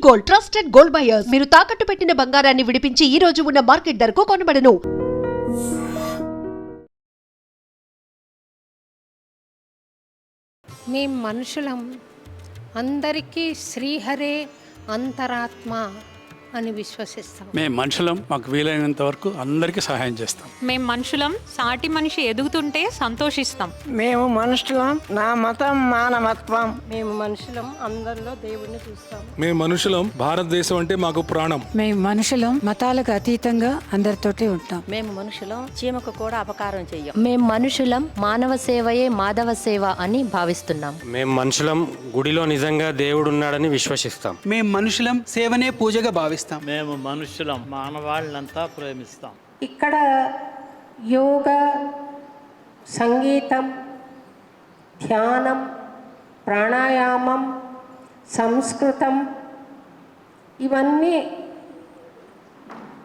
Gold, trusted gold buyers. మీరు తాకట్టు పెట్టిన బంగారాన్ని విడిపించి ఈ రోజు ఉన్న మార్కెట్ ధరకు కొనబడను. మేం మనుషులం, అందరికీ శ్రీహరే అంతరాత్మ అని విశ్వసిస్తాం. మేము మనుషులం, మాకు వీలైనంత వరకు అందరికీ సహాయం చేస్తాం. మేము మనుషులం, సాటి మనిషి ఎదుగుతుంటే సంతోషిస్తాం. మేము మనుషులం, నా మతం మానవత్వం. మేము మనుషులం, అందరిలో దేవుణ్ణి చూస్తాం. మేము మనుషులం, భారతదేశం అంటే మాకు ప్రాణం. మేము మనుషులం, మతాలకు అతీతంగా అందరితోటి ఉంటాం. మేము మనుషులం, చీమకు కూడా అపకారం చెయ్యం. మేము మనుషులం, మానవ సేవయే మాధవ సేవ అని భావిస్తున్నాం. మేము మనుషులం, గుడిలో నిజంగా దేవుడు ఉన్నాడని విశ్వసిస్తాం. మేము మనుషులం, సేవనే పూజగా భావిస్తాం. మేము మనుషులం, మానవాళ్ళంతా ప్రేమిస్తాం. ఇక్కడ యోగా, సంగీతం, ధ్యానం, ప్రాణాయామం, సంస్కృతం ఇవన్నీ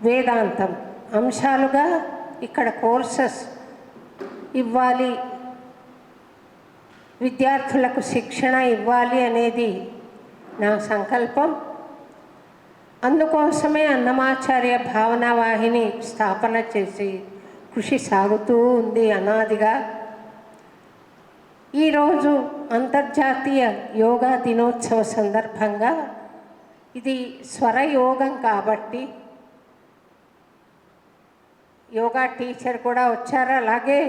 వేదాంతం అంశాలుగా ఇక్కడ కోర్సెస్ ఇవ్వాలి, విద్యార్థులకు శిక్షణ ఇవ్వాలి అనేది నా సంకల్పం. అందుకోసమే అన్నమాచార్య భావనా వాహిని స్థాపన చేసి కృషి సాగుతూ ఉంది అనాదిగా. ఈరోజు అంతర్జాతీయ యోగా దినోత్సవ సందర్భంగా ఇది స్వరయోగం కాబట్టి యోగా టీచర్ కూడా వచ్చారు. అలాగే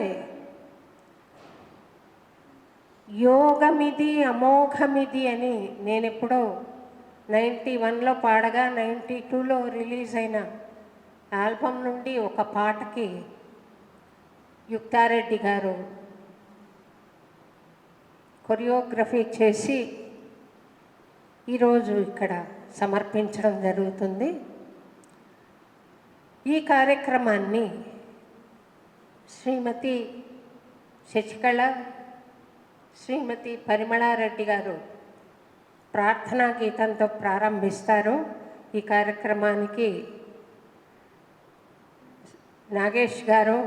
యోగమిది అమోఘమిది అని నేను ఎప్పుడో 91లో పాడగా 92లో రిలీజ్ అయిన ఆల్బమ్ నుండి ఒక పాటకి యుక్తారెడ్డి గారు కొరియోగ్రఫీ చేసి ఈరోజు ఇక్కడ సమర్పించడం జరుగుతుంది. ఈ కార్యక్రమాన్ని శ్రీమతి శశికళ, శ్రీమతి పరిమళారెడ్డి గారు ప్రార్థనా గీతంతో ప్రారంభిస్తారు. ఈ కార్యక్రమానికి నాగేష్ గారు,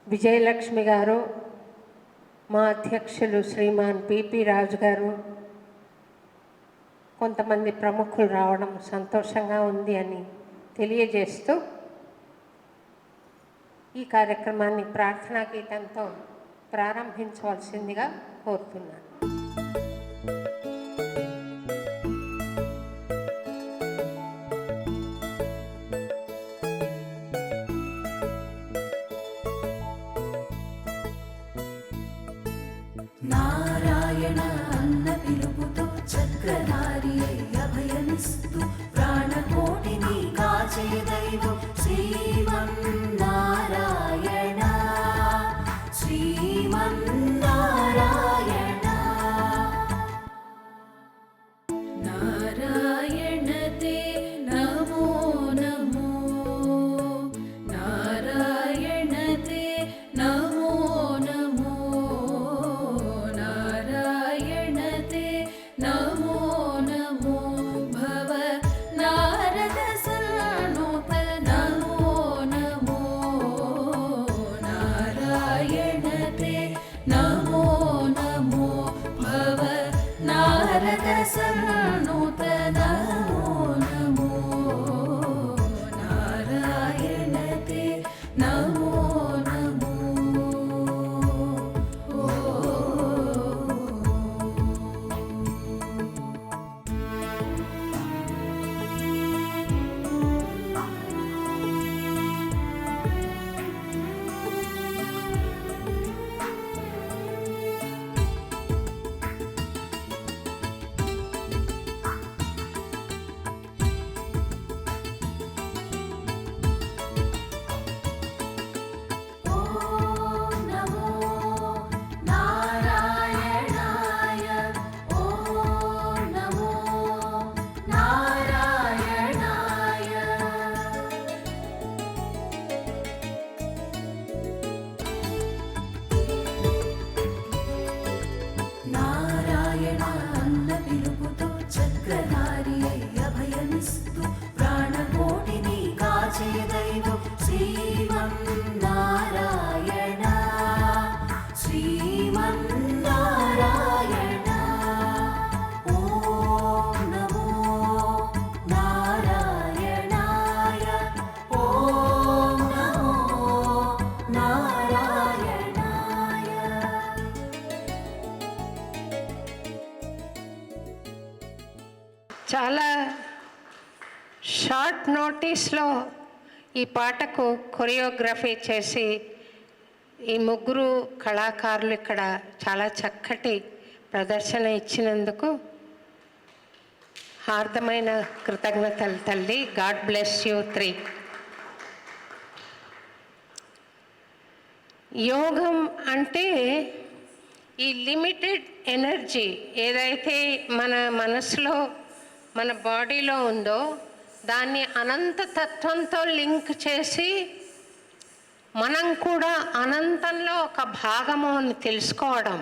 విజయలక్ష్మి గారు, మా అధ్యక్షులు శ్రీమాన్ పిపి రాజు గారు, కొంతమంది ప్రముఖులు రావడం సంతోషంగా ఉంది అని తెలియజేస్తూ ఈ కార్యక్రమాన్ని ప్రార్థనా గీతంతో ప్రారంభించవలసిందిగా కోరుతున్నాను. నారాయణ అన్న పిలుపుతో చక్రధారి అభయమిస్తూ ప్రాణకోటిని కాచే దైవం శ్రీమన్నారాయణ, శ్రీమన్నారాయణ. చాలా షార్ట్ నోటీస్లో ఈ పాటకు కొరియోగ్రఫీ చేసి ఈ ముగ్గురు కళాకారులు ఇక్కడ చాలా చక్కటి ప్రదర్శన ఇచ్చినందుకు హార్దమైన కృతజ్ఞతలు తల్లి. God bless you 3. యోగం అంటే ఈ లిమిటెడ్ ఎనర్జీ ఏదైతే మన మనసులో మన బాడీలో ఉందో దాన్ని అనంత తత్వంతో లింక్ చేసి మనం కూడా అనంతంలో ఒక భాగము అని తెలుసుకోవడం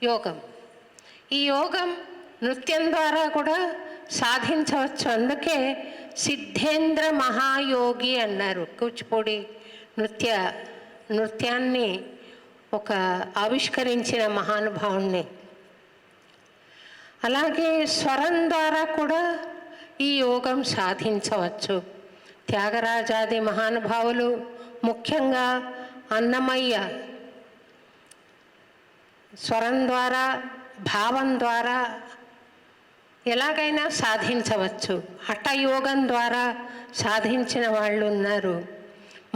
యోగం. ఈ యోగం నృత్యం ద్వారా కూడా సాధించవచ్చు. అందుకే సిద్ధేంద్ర మహాయోగి అన్నారు కూచిపూడి నృత్యాన్ని ఒక ఆవిష్కరించిన మహానుభావుణ్ణి. అలాగే స్వరం ద్వారా కూడా ఈ యోగం సాధించవచ్చు. త్యాగరాజాది మహానుభావులు, ముఖ్యంగా అన్నమయ్య, స్వరం ద్వారా భావం ద్వారా ఎలాగైనా సాధించవచ్చు. హఠయోగం ద్వారా సాధించిన వాళ్ళు ఉన్నారు.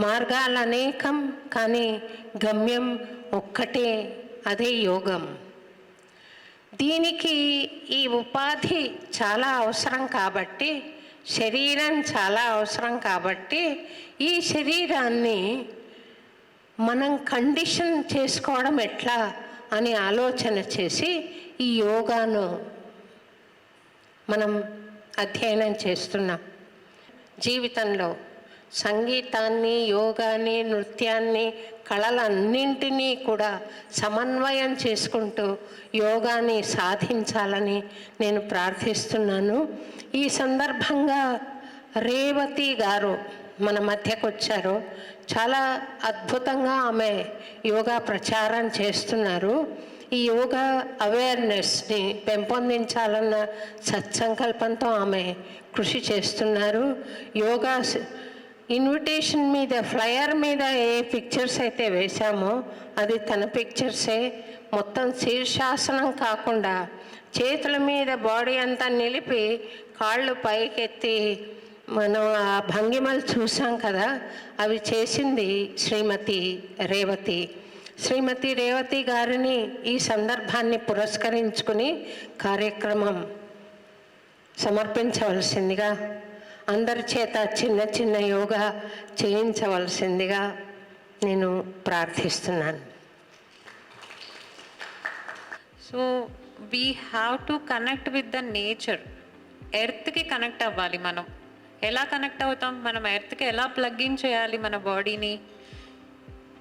మార్గాలు అనేకం, కానీ గమ్యం ఒక్కటే, అదే యోగం. దీనికి ఈ ఉపాధి చాలా అవసరం కాబట్టి, శరీరం చాలా అవసరం కాబట్టి ఈ శరీరాన్ని మనం కండిషన్ చేసుకోవడం ఎట్లా అని ఆలోచన చేసి ఈ యోగాను మనం అధ్యయనం చేస్తున్నాం. జీవితంలో సంగీతాన్ని, యోగాన్ని, నృత్యాన్ని, కళలన్నింటినీ కూడా సమన్వయం చేసుకుంటూ యోగాని సాధించాలని నేను ప్రార్థిస్తున్నాను. ఈ సందర్భంగా రేవతి గారు మన మధ్యకు వచ్చారు. చాలా అద్భుతంగా ఆమె యోగా ప్రచారం చేస్తున్నారు. ఈ యోగా అవేర్నెస్ని పెంపొందించాలన్న సత్సంకల్పంతో ఆమె కృషి చేస్తున్నారు. యోగా ఇన్విటేషన్ మీద, ఫ్లయర్ మీద ఏ పిక్చర్స్ అయితే వేశామో అది తన పిక్చర్సే. మొత్తం శీర్షాసనం కాకుండా చేతుల మీద బాడీ అంతా నిలిపి కాళ్ళు పైకెత్తి మనం ఆ భంగిమలు చూసాం కదా, అవి చేసింది శ్రీమతి రేవతి గారిని ఈ సందర్భాన్ని పురస్కరించుకుని కార్యక్రమం సమర్పించవలసిందిగా, అందరి చేత చిన్న చిన్న యోగా చేయించవలసిందిగా నేను ప్రార్థిస్తున్నాను. So we have to connect with the nature. ఎర్త్కి కనెక్ట్ అవ్వాలి. మనం ఎలా కనెక్ట్ అవుతాం? మనం ఎర్త్కి ఎలా ప్లగ్ ఇన్ చేయాలి మన బాడీని?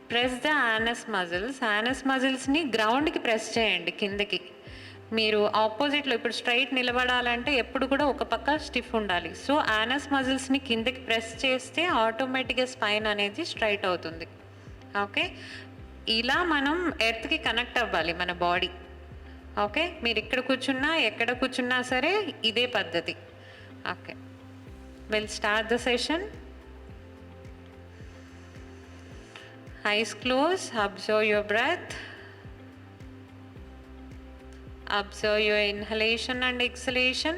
Press the anus muscles. Anus మజిల్స్ని గ్రౌండ్కి ప్రెస్ చేయండి, కిందకి. మీరు ఆపోజిట్లో ఇప్పుడు స్ట్రైట్ నిలబడాలంటే ఎప్పుడు కూడా ఒక పక్క స్టిఫ్ ఉండాలి. సో యానస్ మజిల్స్ని కిందకి ప్రెస్ చేస్తే ఆటోమేటిక్గా స్పైన్ అనేది స్ట్రైట్ అవుతుంది. ఓకే, ఇలా మనం ఎర్త్కి కనెక్ట్ అవ్వాలి మన బాడీ. ఓకే, మీరు ఇక్కడ కూర్చున్నా ఎక్కడ కూర్చున్నా సరే ఇదే పద్ధతి. Okay, we'll start the session. Eyes closed, observe your breath. Observe your inhalation and exhalation.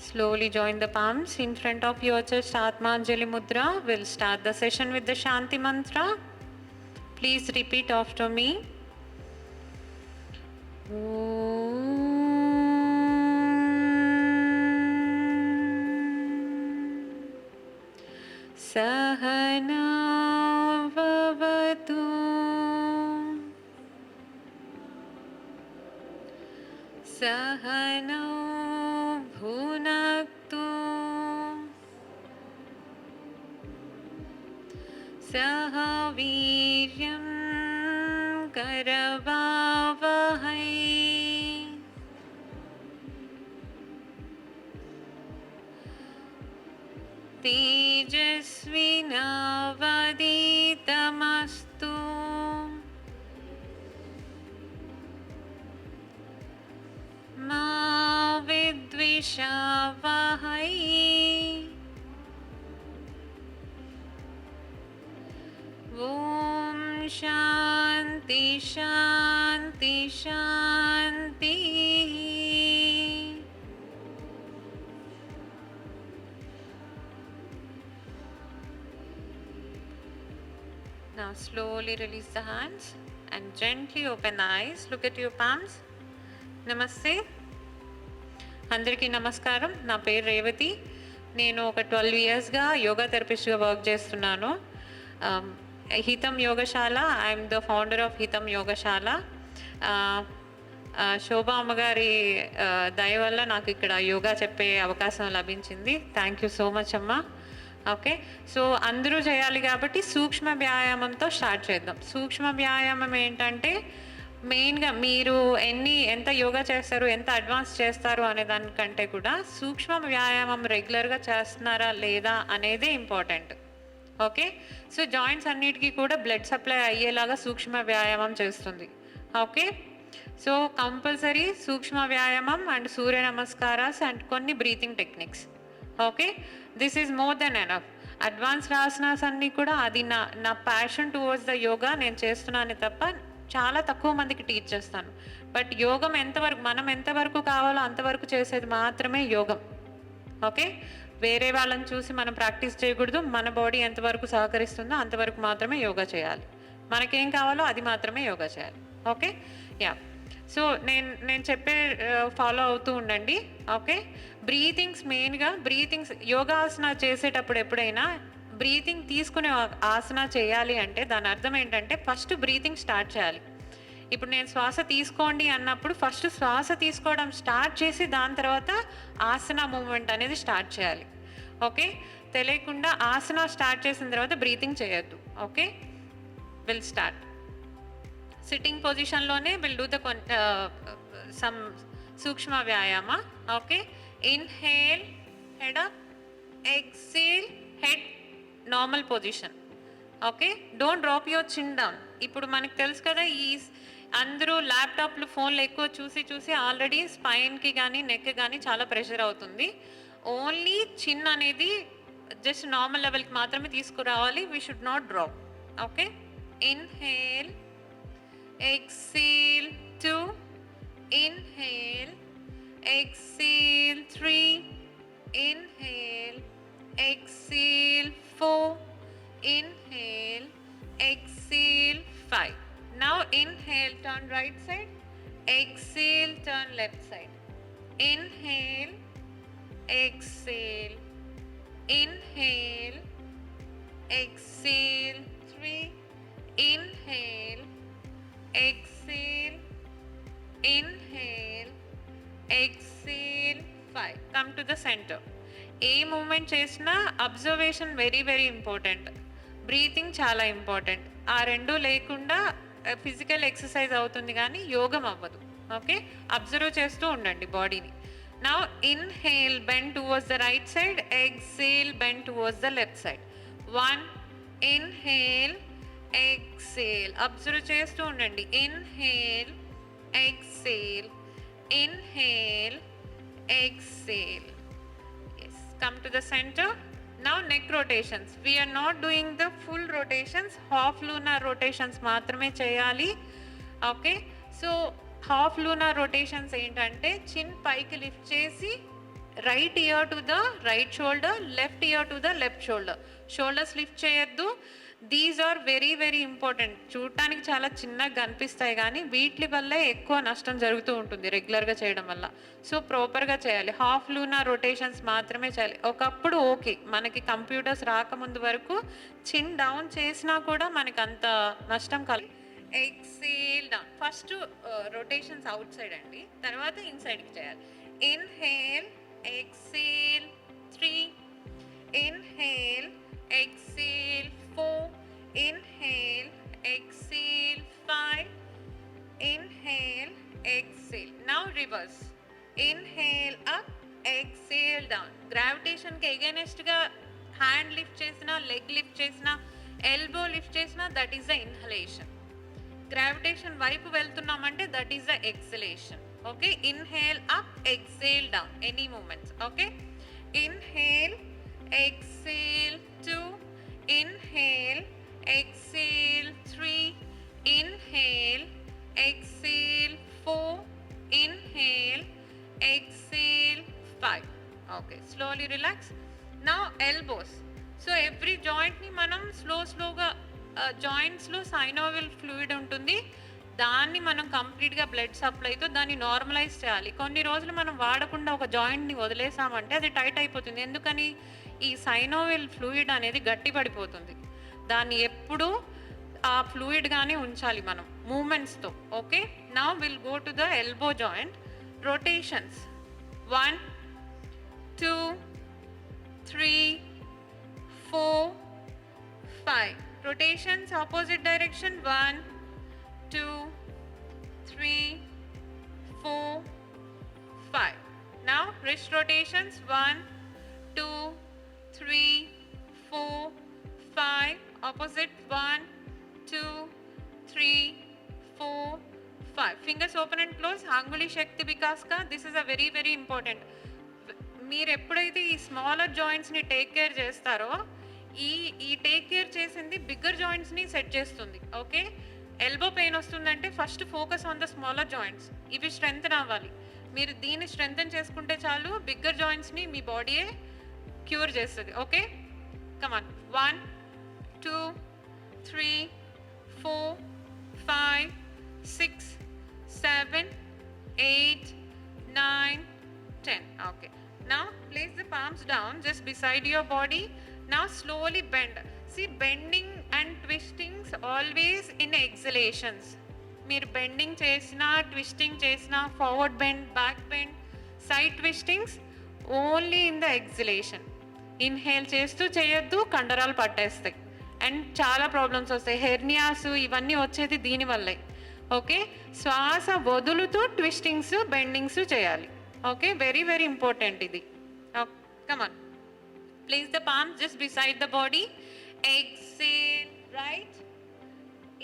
Slowly join the palms in front of your chest, Atmanjali Mudra. We'll start the session with the Shanti Mantra. Please repeat after me. Sahana vavatu sahana bhunaktu saha viryam karavavahai तेजस्विनावदीतमस्तु मा विद्विषावहै ॐ शान्ति శాంతి శాంతి. Now slowly release the hands and gently open the eyes. Look at your palms. Namaste. అందరికీ నమస్కారం. నా పేరు రేవతి. నేను ఒక 12 ఇయర్స్గా yoga థెరపిస్ట్గా work చేస్తున్నాను. హితం యోగశాల. ఐఎమ్ ద ఫౌండర్ ఆఫ్ హితం యోగశాల. శోభా అమ్మగారి దయ వల్ల నాకు ఇక్కడ యోగా చెప్పే అవకాశం లభించింది. థ్యాంక్ యూ సో మచ్ అమ్మ. ఓకే, సో అందరూ చేయాలి కాబట్టి సూక్ష్మ వ్యాయామంతో స్టార్ట్ చేద్దాం. సూక్ష్మ వ్యాయామం ఏంటంటే మెయిన్గా మీరు ఎంత యోగా చేస్తారు, ఎంత అడ్వాన్స్ చేస్తారు అనే దానికంటే కూడా సూక్ష్మ వ్యాయామం రెగ్యులర్గా చేస్తున్నారా లేదా అనేదే ఇంపార్టెంట్. ఓకే, సో జాయింట్స్ అన్నిటికీ కూడా బ్లడ్ సప్లై అయ్యేలాగా సూక్ష్మ వ్యాయామం చేస్తుంది. ఓకే, సో కంపల్సరీ సూక్ష్మ వ్యాయామం అండ్ సూర్య నమస్కారాస్ అండ్ కొన్ని breathing techniques. Okay, this is more than enough. Advanced asanas అన్నీ కూడా అది నా ప్యాషన్ టువర్డ్స్ ద యోగా నేను చేస్తున్నానే తప్ప చాలా తక్కువ మందికి టీచ్ చేస్తాను. బట్ యోగం మనం ఎంతవరకు కావాలో అంతవరకు చేసేది మాత్రమే యోగం. ఓకే, వేరే వాళ్ళని చూసి మనం ప్రాక్టీస్ చేయకూడదు. మన బాడీ ఎంతవరకు సహకరిస్తుందో అంతవరకు మాత్రమే యోగా చేయాలి. మనకేం కావాలో అది మాత్రమే యోగా చేయాలి. Okay, yeah. సో నేను చెప్పే ఫాలో అవుతూ ఉండండి. ఓకే, బ్రీతింగ్స్ మెయిన్గా యోగాసన చేసేటప్పుడు ఎప్పుడైనా బ్రీతింగ్ తీసుకునే ఆసన చేయాలి అంటే దాని అర్థం ఏంటంటే ఫస్ట్ బ్రీతింగ్ స్టార్ట్ చేయాలి. ఇప్పుడు నేను శ్వాస తీసుకోండి అన్నప్పుడు ఫస్ట్ శ్వాస తీసుకోవడం స్టార్ట్ చేసి దాని తర్వాత ఆసన మూమెంట్ అనేది స్టార్ట్ చేయాలి. ఓకే, తెలియకుండా ఆసన స్టార్ట్ చేసిన తర్వాత బ్రీతింగ్ చేయొద్దు. Okay, will start. సిట్టింగ్ పొజిషన్లోనే విల్ డూ ద సమ్ సూక్ష్మ వ్యాయామ. Okay, inhale, head up, exhale, head normal position. Okay, don't drop your chin down. ఇప్పుడు మనకు తెలుసు కదా, అందరూ ల్యాప్టాప్లు ఫోన్లు ఎక్కువ చూసి ఆల్రెడీ స్పైన్కి కానీ నెక్ కానీ చాలా ప్రెషర్ అవుతుంది. ఓన్లీ చిన్ అనేది జస్ట్ నార్మల్ లెవెల్కి మాత్రమే తీసుకురావాలి. We should not drop. Okay, inhale, exhale 2, inhale, exhale 3, inhale, exhale 4, inhale, exhale 5. Now inhale, turn right side, exhale, turn left side. Inhale, exhale, inhale, exhale 3, inhale, exhale, inhale, exhale 5. Come to the center. ఏ movement చేసినా observation very very important. Breathing చాలా important. ఆ రెండు లేకుండా physical exercise అవుతుంది కానీ యోగం అవ్వదు. ఓకే, అబ్జర్వ్ చేస్తూ ఉండండి బాడీని. Now inhale, bend towards the right side, exhale, bend towards the left side. 1, inhale, exhale. Observe చేస్తూ ఉండండి. Inhale, exhale, inhale, exhale. Come to the center. Now neck rotations. We are not doing the full rotations. Half lunar rotations మాత్రమే చేయాలి. Okay, so half lunar rotations ఏంటంటే chin పైకి lift చేసి right ear to the right shoulder, left ear to the left shoulder. Shoulders lift చేయొద్దు. These are very very important. చూడటానికి చాలా చిన్నగా కనిపిస్తాయి కానీ వీటి వల్లే ఎక్కువ నష్టం జరుగుతూ ఉంటుంది రెగ్యులర్గా చేయడం వల్ల. సో ప్రాపర్గా చేయాలి. హాఫ్ లూనార్ రొటేషన్స్ మాత్రమే చేయాలి. ఒకప్పుడు ఓకే, మనకి కంప్యూటర్స్ రాకముందు వరకు చిన్ డౌన్ చేసినా కూడా మనకి అంత నష్టం కలగదు. Exhale down. First rotations out side అండి, తర్వాత ఇన్సైడ్కి చేయాలి. Inhale, exhale 3, inhale, exhale 4, inhale, exhale 5, inhale, exhale. Now reverse. Inhale up, exhale down. Gravitation కి against గా హ్యాండ్ లిఫ్ట్ చేసినా, లెగ్ లిఫ్ట్ చేసినా, ఎల్బో లిఫ్ట్ చేసినా, that is the inhalation. Gravitation వైపు వెళ్తున్నామంటే that is the exhalation. Okay, inhale up, exhale down, any movements. Okay, inhale, exhale 2, inhale, exhale 3, Inhale, exhale 4, inhale, exhale 5. Okay, slowly relax. Now elbows. So every joint ni manam slowగా joints లో synovial fluid ఉంటుంది, దాన్ని మనం కంప్లీట్గా blood సప్లైతో దాన్ని normalise చేయాలి. కొన్ని రోజులు మనం వాడకుండా ఒక జాయింట్ని వదిలేసామంటే అది టైట్ అయిపోతుంది. ఎందుకని? ఈ సైనోవియల్ ఫ్లూయిడ్ అనేది గట్టి పడిపోతుంది. దాన్ని ఎప్పుడూ ఆ ఫ్లూయిడ్గానే ఉంచాలి మనం మూమెంట్స్తో. Okay, now will go to the elbow joint. Rotations 1, 2, 3, 4, 5. Rotations opposite direction 1, 2, 3, 4, 5. Now wrist rotations 1, 2, 3, 4, 5. Opposite 1, 2, 3, 4, 5. Fingers open and close. Anguli Shakti Vikaska. This is a very very important. మీరు ఎప్పుడైతే ఈ స్మాలర్ జాయింట్స్ని టేక్ కేర్ చేస్తారో ఈ take care చేసింది bigger జాయింట్స్ని set చేస్తుంది. Okay, elbow pain వస్తుందంటే first focus on the smaller joints. ఇవి strengthen అవ్వాలి. మీరు దీన్ని స్ట్రెంగ్తన్ చేసుకుంటే చాలు, బిగ్గర్ జాయింట్స్ని మీ బాడీయే క్యూర్ చేస్తుంది. Okay, come on. 1, 2, 3, 4, 5, 6, 7, 8, 9, 10. Okay, now place the palms down just beside your body. Now slowly bend. See, bending and twistings always in exhalations. మీరు bending చేసినా twisting చేసినా forward bend, back bend, side ట్విస్టింగ్స్ only in the exhalation. Inhale చేస్తూ చేయొద్దు, కండరాలు పట్టేస్తాయి and చాలా problems వస్తాయి. Hernias ఇవన్నీ వచ్చేది దీనివల్లే. ఓకే, శ్వాస వదులుతూ ట్విస్టింగ్స్ బెండింగ్స్ చేయాలి. ఓకే, వెరీ వెరీ ఇంపార్టెంట్ ఇది. కమాన్, place the palms just beside the body. Exhale right,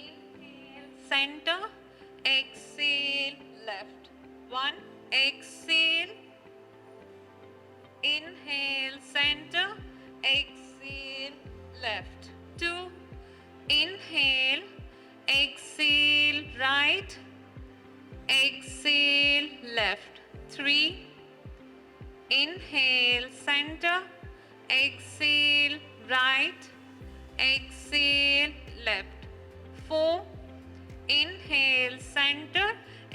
inhale center, exhale left. 1, exhale, inhale center, exhale left. 2, inhale, exhale right, exhale left. 3, inhale center, exhale right, exhale left. 4, inhale center,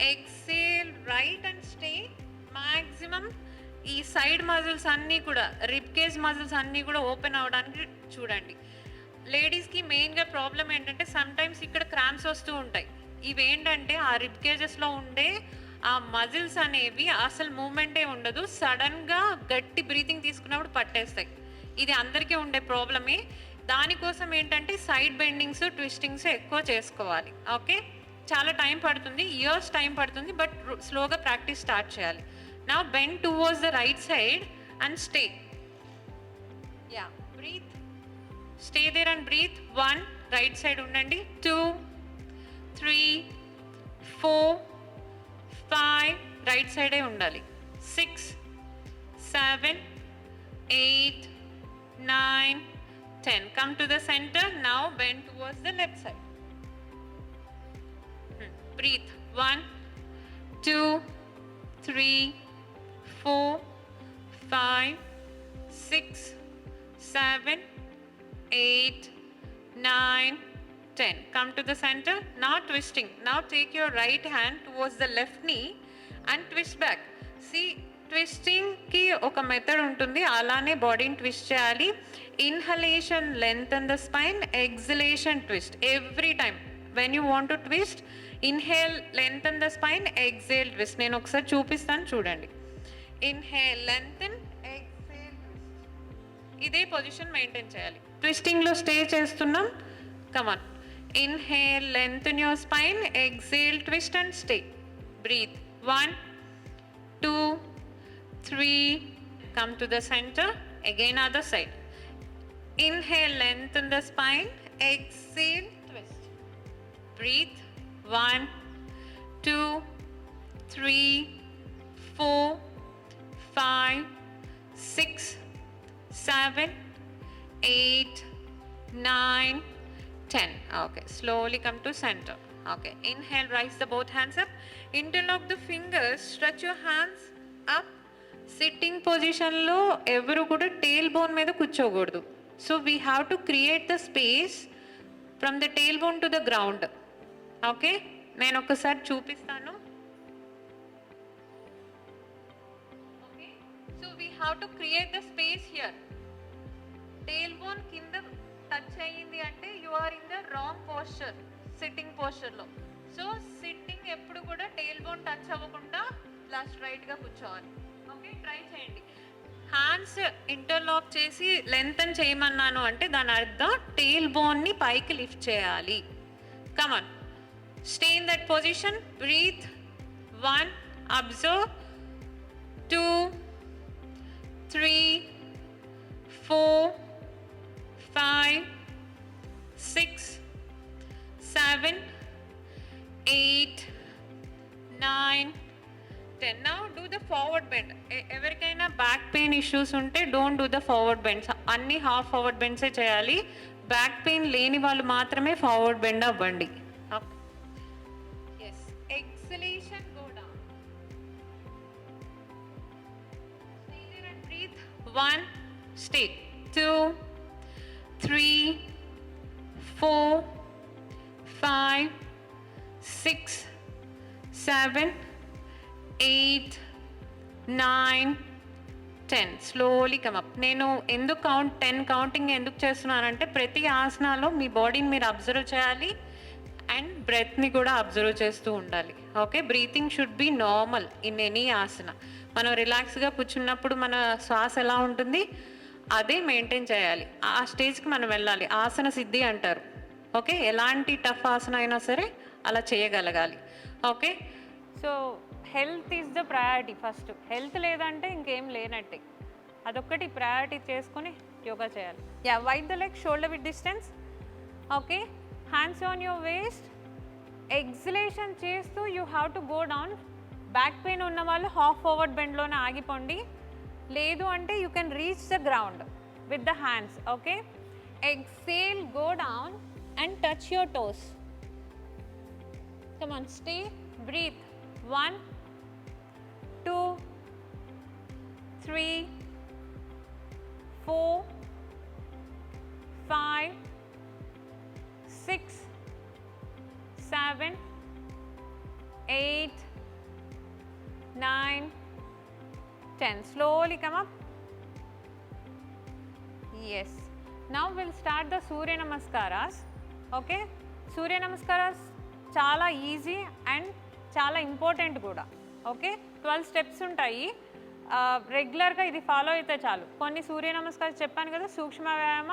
exhale right and stay. Maximum ఈ side muscles అన్నీ కూడా, rib cage muscles అన్నీ కూడా open అవ్వడానికి చూడండి. లేడీస్కి మెయిన్గా problem ఏంటంటే సమ్టైమ్స్ ఇక్కడ క్రాంప్స్ వస్తూ ఉంటాయి. ఇవేంటంటే ఆ రిబ్ కేజెస్లో ఉండే ఆ మజిల్స్ అనేవి అసలు మూమెంటే ఉండదు, సడన్గా గట్టి బ్రీతింగ్ తీసుకున్నప్పుడు పట్టేస్తాయి. ఇది అందరికీ ఉండే ప్రాబ్లమే. దానికోసం ఏంటంటే సైడ్ బెండింగ్స్ ట్విస్టింగ్స్ ఎక్కువ చేసుకోవాలి. ఓకే, చాలా టైం పడుతుంది, ఇయర్స్ టైం పడుతుంది, బట్ స్లోగా ప్రాక్టీస్ స్టార్ట్ చేయాలి. Now bend towards the right side and stay. Yeah, breathe, stay there and breathe. 1, right side ఉండండి. 2, 3, 4, 5, రైట్ సైడే ఉండాలి. 6, 7, 8, 9, 10. Come to the center. Now bend towards the left side. Breathe. 1, 2, 3, 4, 5, 6, 7, 8, 9, 10. Come to the center. Now twisting. Now take your right hand towards the left knee and twist back. See, ట్విస్టింగ్కి ఒక method ఉంటుంది, అలానే బాడీని twist చేయాలి. Inhalation lengthen the spine, exhalation twist. Every time when you want to twist, inhale lengthen the spine, exhale twist. నేను ఒకసారి చూపిస్తాను చూడండి. Inhale lengthen, exhale twist. ఇదే పొజిషన్ మెయింటైన్ చేయాలి. ట్విస్టింగ్లో స్టే చేస్తున్నాం. Come on, inhale lengthen your spine, exhale twist and stay. Breathe. 1, 2, 3, come to the center. Again other side. Inhale, lengthen the spine, exhale, twist. Breathe. 1, 2, 3, 4, 5, 6, 7, 8, 9, 10. Okay, slowly come to center. Okay, inhale, rise the both hands up. Interlock the fingers, stretch your hands up. Sitting పొజిషన్లో ఎవరు కూడా tail bone మీద కూర్చోకూడదు. So we have to create the space from the tail bone to the ground. Okay, నేను ఒకసారి చూపిస్తాను. Okay, so we have to create the space here. Tail bone కింద touch అయ్యింది అంటే you are in the wrong posture, sitting పోస్చర్లో. So sitting ఎప్పుడు కూడా tail bone touch అవ్వకుండా ఇలా స్ట్రైట్గా కూర్చోవాలి. ఓకే, ట్రై చేయండి. హ్యాండ్స్ ఇంటర్లాక్ చేసి లెంతన్ చేయమన్నాను అంటే దాని అర్థం టేల్ బోన్ని పైకి లిఫ్ట్ చేయాలి. Come on, stay in that position, breathe. 1, observe. 2, 3, 4, 5, 6, 7, 8, 9, 10. Now do the forward bend. ఎవరికైనా బ్యాక్ పెయిన్ ఇష్యూస్ ఉంటే don't do the forward bends. అన్ని హాఫ్ ఫార్వర్డ్ బెండ్సే చేయాలి. బ్యాక్ పెయిన్ లేని వాళ్ళు మాత్రమే ఫార్వర్డ్ బెండ్ అవ్వండి. Yes, exhalation, go down. Stay there and breathe. 1, stay. 2, 3, 4, 5, 6, 7, 8, 9, 10. Slowly come up. నేను ఎందుకు 10 కౌంటింగ్ ఎందుకు చేస్తున్నానంటే ప్రతి ఆసనాలో మీ బాడీని మీరు అబ్జర్వ్ చేయాలి అండ్ బ్రెత్ని కూడా అబ్జర్వ్ చేస్తూ ఉండాలి. Okay, breathing should be normal in any asana. మనం రిలాక్స్గా కూర్చున్నప్పుడు మన శ్వాస ఎలా ఉంటుంది అదే మెయింటైన్ చేయాలి. ఆ స్టేజ్కి మనం వెళ్ళాలి. ఆసన సిద్ధి అంటారు. ఓకే, ఎలాంటి టఫ్ ఆసన అయినా సరే అలా చేయగలగాలి. Okay, so health is the priority. First health లేదంటే ఇంకేం లేనట్టే. అదొక్కటి ప్రయారిటీ చేసుకొని యోగా చేయాలి. Yeah, wide the leg, shoulder with distance. Okay, hands on your waist. Exhalation చేస్తూ you have to go down. Back pain ఉన్న వాళ్ళు హాఫ్ ఫార్వర్డ్ బెండ్లోనే ఆగిపోండి. లేదు అంటే you can reach the ground with the hands. Okay, exhale, go down and touch your toes. Come on, stay, breathe. 1, 2, 3, 4, 5, 6, 7, 8, 9, 10. Slowly come up. Yes. Now we'll start the Surya Namaskaras. Okay, Surya Namaskaras చాలా easy and చాలా important కూడా. Okay, 12 steps ఉంటాయి. రెగ్యులర్గా ఇది follow అయితే చాలు. కొన్ని సూర్య నమస్కారం చెప్పాను కదా, సూక్ష్మ వ్యాయామ,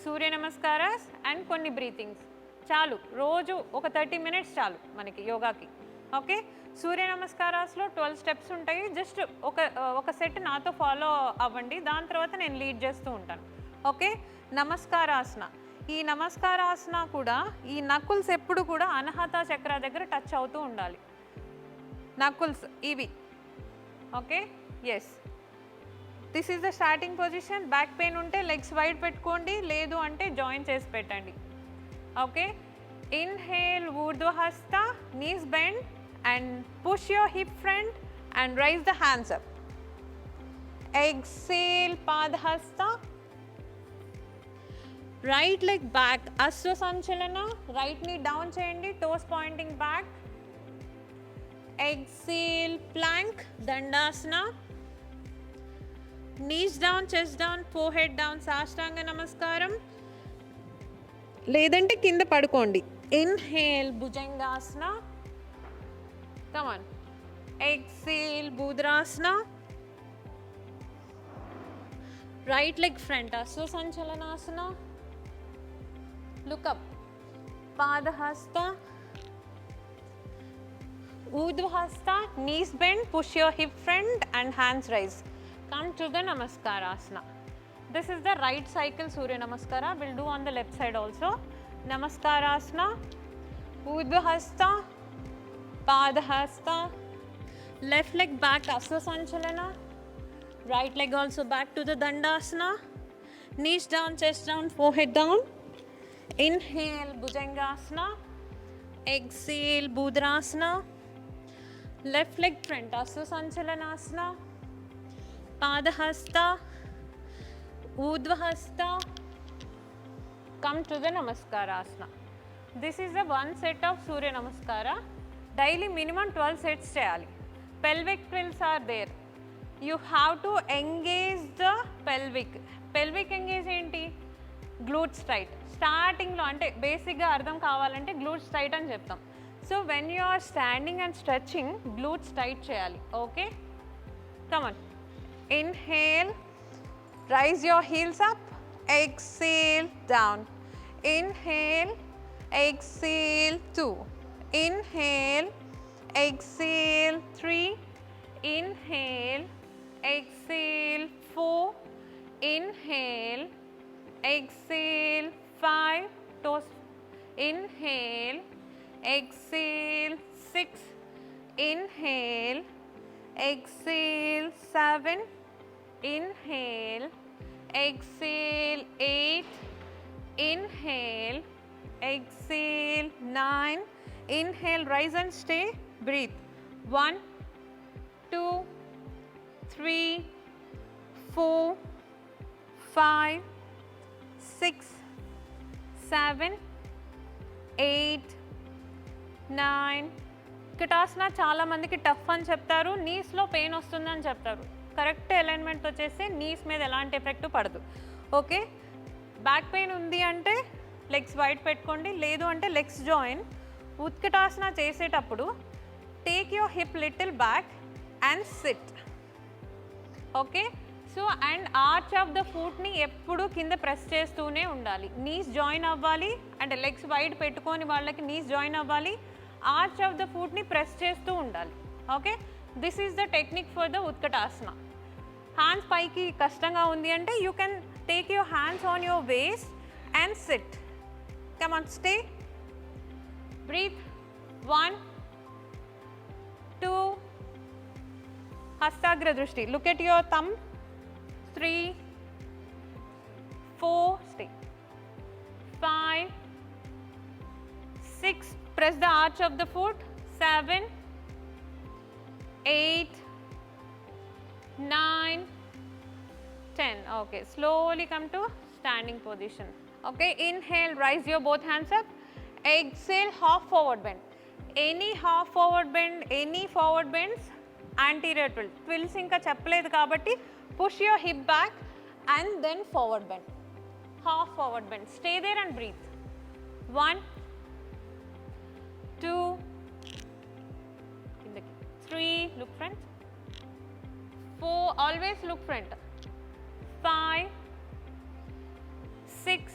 సూర్య నమస్కారాస్ అండ్ కొన్ని బ్రీతింగ్స్ చాలు. రోజు ఒక 30 మినిట్స్ చాలు మనకి యోగాకి. ఓకే, సూర్య నమస్కారాస్లో 12 స్టెప్స్ ఉంటాయి. జస్ట్ ఒక సెట్ నాతో ఫాలో అవ్వండి. దాని తర్వాత నేను లీడ్ చేస్తూ ఉంటాను. ఓకే, నమస్కారాసన. ఈ నమస్కారాసన కూడా ఈ నకుల్స్ ఎప్పుడు కూడా అనహత చక్ర దగ్గర టచ్ అవుతూ ఉండాలి. నకుల్స్ ఇవి. Okay, yes, this is the starting position. Back pain ఉంటే లెగ్స్ వైడ్ పెట్టుకోండి, లేదు అంటే జాయిన్ చేసి పెట్టండి. Okay, inhale, Urdhvahasta, knees bend and push your hip front and raise the hands up. Exhale, Padahasta, right leg back, Ashwa Sanchalana. Right knee down చేయండి, toes pointing back. Exhale, plank, Dandasana. Knees down, chest down, forehead down, Sashtanga నమస్కారం. లేదంటే కింద పడుకోండి. Inhale, Bhujangasana. Come on. Exhale, భూద్రాసన. Right leg front, Ashwa Sanchalanasana. Look up. Padahasta, Urdhvahasta, knees bend, push your hip front and hands rise. Come to the Namaskarasana. This is the right cycle Surya Namaskara. We'll do on the left side also. Namaskarasana, Urdhvahasta, Padahasta, left leg back, Asva Sanchalana. Right leg also back to the Dandasana. Knees down, chest down, forehead down. Inhale, Bhujangasana. exhale Budrasana, left leg front Asya Sanchalanasana, Padahasta, Urdhvahasta, come to the Namaskarasana. This is the one set of Surya Namaskara. Daily minimum 12 sets cheyali. Pelvic trills are there. You have to engage the pelvic. Pelvic engage enti? Glutes tight. Starting lo ante basic ga ardham kavalante glutes tight ani cheptam. So when you are standing and stretching, glutes tight cheyali. Okay? Come on. Inhale. Rise your heels up. Exhale down. Inhale. Exhale 2. Inhale. Exhale 3. Inhale. Exhale 4. Inhale. Exhale 5. Toes. Inhale. Exhale 6. Inhale. Exhale 7. Inhale. Exhale 8. Inhale. Exhale 9. Inhale, rise and stay. Breathe. 1, 2, 3, 4, 5, 6, 7, 8, 9. కిటాసన చాలా మందికి tough అని చెప్తారు, నీస్లో pain వస్తుందని చెప్తారు. Correct alignment వచ్చేసి knees మీద ఎలాంటి effect పడదు. ఓకే, బ్యాక్ పెయిన్ ఉంది అంటే లెగ్స్ వైడ్ పెట్టుకోండి, లేదు అంటే లెగ్స్ జాయిన్. ఉత్కటాసన చేసేటప్పుడు take your hip little back and sit. Okay, so and arch of the ఫుట్ని ఎప్పుడు కింద ప్రెస్ చేస్తూనే ఉండాలి. నీస్ జాయిన్ అవ్వాలి, అంటే లెగ్స్ వైడ్ పెట్టుకొని వాళ్ళకి నీస్ జాయిన్ అవ్వాలి. ఆర్చ్ ఆఫ్ ద ఫుట్ని ప్రెస్ చేస్తూ ఉండాలి. Okay, this is the technique for the ఉత్కటాసన. Hands పైకి కష్టంగా ఉంది అంటే you can take your hands on your waste and SIT. Come on, stay. Breathe. 1, 2. Hastagra Drishti. Look at your thumb. 3, 4. Stay. 5, 6. Press the arch of the foot. 7, 8, 9, 10. Okay, slowly come to standing position. Okay, inhale, rise your both hands up. Exhale, half forward bend. Any half forward bend, any forward bends, anterior twill. Twills inka cheppaledu kabatti push your hip back and then forward bend. Half forward bend. Stay there and breathe. 1, 2, 3, look front. 4, always look front. 5, 6,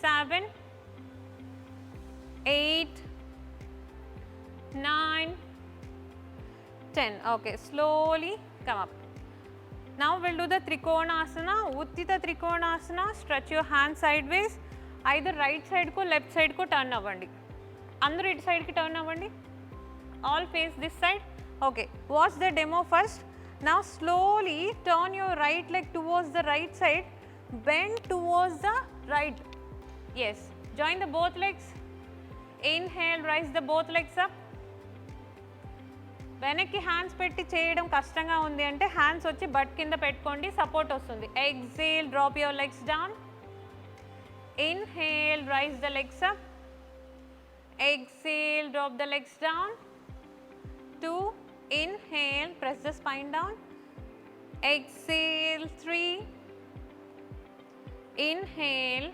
7, 8, 9, 10. Okay, slowly come up. Now we'll do the Trikonasana, Uttita Trikonasana. Stretch your hands sideways. Either right side ko left side ko turn avandi. Andaru itu side ki turn avandi. All face this side. Okay, watch the demo first. Now slowly turn your right leg towards the right side. Bend towards the right. Yes, join the both legs. Inhale, rise the both legs up. వెనక్కి hands పెట్టి చేయడం కష్టంగా ఉంది అంటే hands వచ్చి but కింద పెట్టుకోండి, support వస్తుంది. Exhale, drop your legs down. Inhale, raise the legs up. Exhale, drop the legs down. 2, inhale, press the spine down. Exhale, 3. Inhale.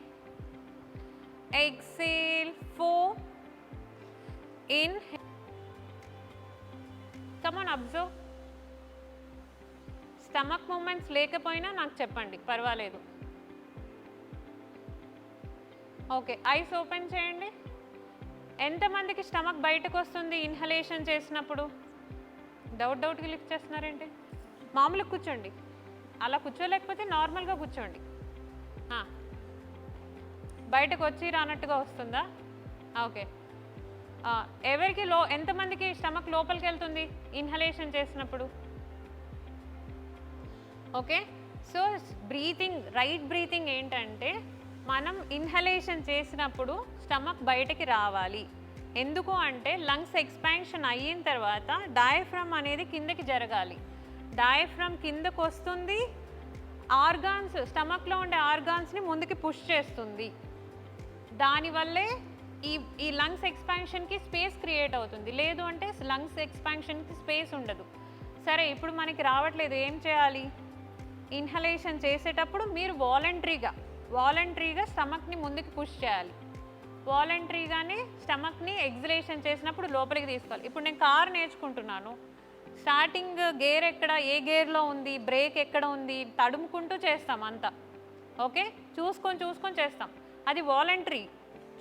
Exhale, 4. Inhale. Come on, observe. Stomach movements లేకపోయినా నాకు చెప్పండి, పర్వాలేదు. Okay, eyes open చేయండి. ఎంతమందికి stomach బయటకు వస్తుంది inhalation చేసినప్పుడు? డౌట్కి lift చేస్తున్నారేంటి? మామూలుగా కూర్చోండి, అలా కూర్చోలేకపోతే నార్మల్గా కూర్చోండి. బయటకు వచ్చి రానట్టుగా వస్తుందా? ఓకే, ఎవరికి ఎంతమందికి స్టమక్ లోపలికి వెళ్తుంది ఇన్హలేషన్ చేసినప్పుడు? Okay, so breathing, right breathing ఏంటంటే మనం ఇన్హలేషన్ చేసినప్పుడు స్టమక్ బయటికి రావాలి. ఎందుకు అంటే లంగ్స్ ఎక్స్పాన్షన్ అయిన తర్వాత డయాఫ్రమ్ అనేది కిందకి జరగాలి. డయాఫ్రమ్ కిందకు వస్తుంది, ఆర్గాన్స్ స్టమక్లో ఉండే ఆర్గాన్స్ని ముందుకి పుష్ చేస్తుంది. దానివల్లే ఈ లంగ్స్ ఎక్స్పాన్షన్కి స్పేస్ క్రియేట్ అవుతుంది. లేదు అంటే లంగ్స్ ఎక్స్పాన్షన్కి స్పేస్ ఉండదు. సరే, ఇప్పుడు మనకి రావట్లేదు, ఏం చేయాలి? ఇన్హలేషన్ చేసేటప్పుడు మీరు వాలంటరీగా స్టమక్ని ముందుకు పుష్ చేయాలి. వాలంటరీగానే స్టమక్ని ఎగ్జలేషన్ చేసినప్పుడు లోపలికి తీసుకోవాలి. ఇప్పుడు నేను కారు నేర్చుకుంటున్నాను, స్టార్టింగ్ గేర్ ఎక్కడ, ఏ గేర్లో ఉంది, బ్రేక్ ఎక్కడ ఉంది, తడుముకుంటూ చేస్తాం అంతా. ఓకే, చూసుకొని చేస్తాం. అది వాలంటరీ,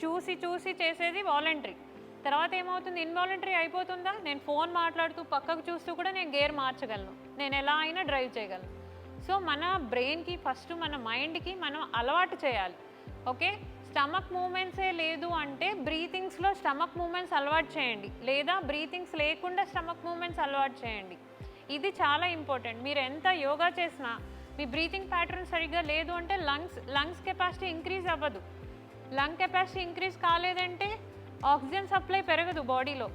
చూసి చేసేది వాలంటరీ. తర్వాత ఏమవుతుంది? ఇన్వాలంటరీ అయిపోతుందా? నేను ఫోన్ మాట్లాడుతూ పక్కకు చూస్తూ కూడా నేను గేర్ మార్చగలను, నేను ఎలా అయినా డ్రైవ్ చేయగలను. సో మన బ్రెయిన్కి ఫస్ట్, మన మైండ్కి మనం అలవాటు చేయాలి. ఓకే, స్టమక్ మూమెంట్సే లేదు అంటే బ్రీతింగ్స్లో స్టమక్ మూమెంట్స్ అలవాటు చేయండి, లేదా బ్రీతింగ్స్ లేకుండా స్టమక్ మూమెంట్స్ అలవాటు చేయండి. ఇది చాలా ఇంపార్టెంట్. మీరు ఎంత యోగా చేసినా మీ బ్రీతింగ్ ప్యాటర్న్ సరిగ్గా లేదు అంటే లంగ్స్ కెపాసిటీ ఇంక్రీజ్ అవ్వదు. లంగ్ కెపాసిటీ ఇంక్రీజ్ కాలేదంటే ఆక్సిజన్ సప్లై పెరగదు బాడీలో.